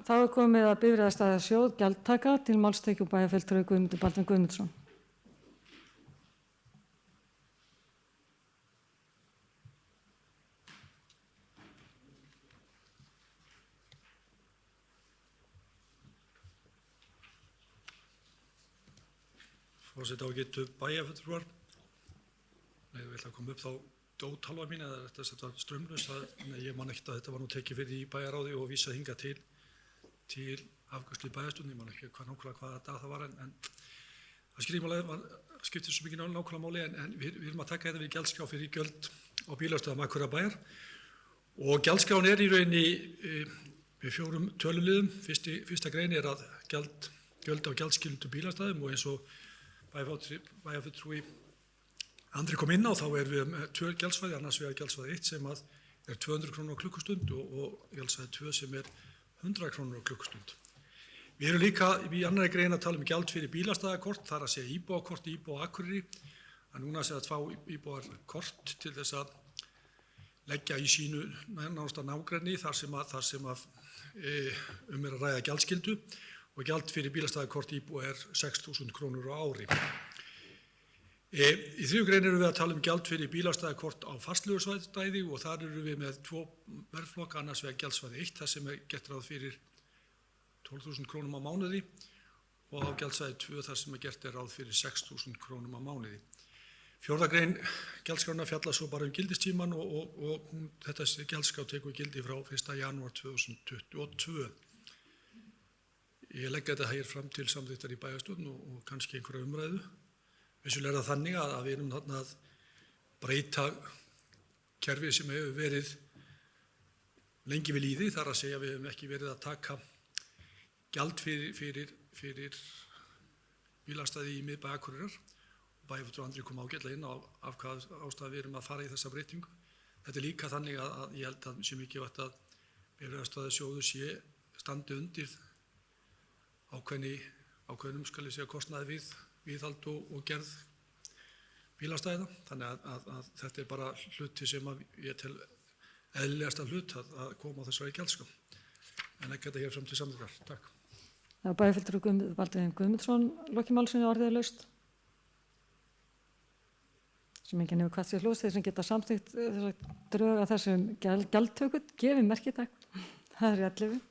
Þá komið að Bifreiðastæðasjóð gjaldtaka til málstekju bæjarfulltrúi Guðmundur Baldvin Guðmundsson. Forseti ágætu bæjarfulltrúar. Ég vil að koma upp þá dótálfa mín eða þetta strömlaust. Ég man ekkert að þetta var nú tekið fyrir í bæjarráði og vísað hingað til afgreiðslu í bæjarstjórn. Ég man ekki nákvæmlega hvaða dag það var en það skiptir svo mikið nákvæmlega máli en við erum að taka þetta við gjaldskrá fyrir gjöld á bílastæðum Akureyrarbæjar og gjaldskráin í rauninni með 4 töluliðum. Fyrsta grein að gjöld á gjaldskyldu bílastæðum og eins og bæjarfulltrúi Andri kom inn á, þá erum við með 2 gjaldsvæði, annars vegar gjaldsvæði 1 sem er 200 krónur á klukkustund og gjaldsvæði 2 sem er 100 krónur á klukkustund. Við erum líka í annarri grein að tala gjald fyrir bílastæðakort, þar að segja íbúakort, íbúa á Akureyri. Að núna segja að fá íbúakort til þess að leggja í sínu nánasta nágrenni þar sem að að ræða gjaldskyldu og gjald fyrir bílastæðakort íbúa er 6.000 krónur á ári. Í 3. grein erum við að tala gjald fyrir bílastæðakort á fastleigusvæði og þar erum við með 2 verðflokka, annars vegar gjaldsvæði 1 þar sem er gert ráð fyrir 12.000 krónum á mánuði og á gjaldsvæði 2 þar sem er gert ráð fyrir 6.000 krónum á mánuði. 4. grein gjaldskrána fjallar svo bara gildistíman og þetta gjaldskrá tekur gildi frá 1. janúar 2022. Ég legg þetta hér fram til samþykktar í bæjarstjórn og kannski einhverja umræðu. Vissulega það þannig að við erum þarna að breyta kerfi sem hefur verið lengi við lýði, þar að segja við hefum ekki verið að taka gjald fyrir bílastæði í miðbæ Akureyrar. Bæjarfulltrúi Andri kom ágætlega inn á af hvaða ástæðu við erum að fara í þessa breytingu. Þetta er líka þannig að ég held að sé mikilvægt að Bifreiðastæðasjóður standi undir ákveðnum kostnaði við viðhald og gerð bílastæða. Þannig að þetta er bara hluti sem ég tel eðlilegasta hlut að koma á þessari gjaldskrá. En ekki þetta hér fram til samþykktar. Takk. Það var bæjarfulltrúi Guðmundur Baldvin Guðmundsson, lokið málsins orðið laust. Sem enginn hefur kvatt sér hlust, þeir sem geta samþykkt drög að þessum gjaldtöku, gefið merki takk. Það er 11.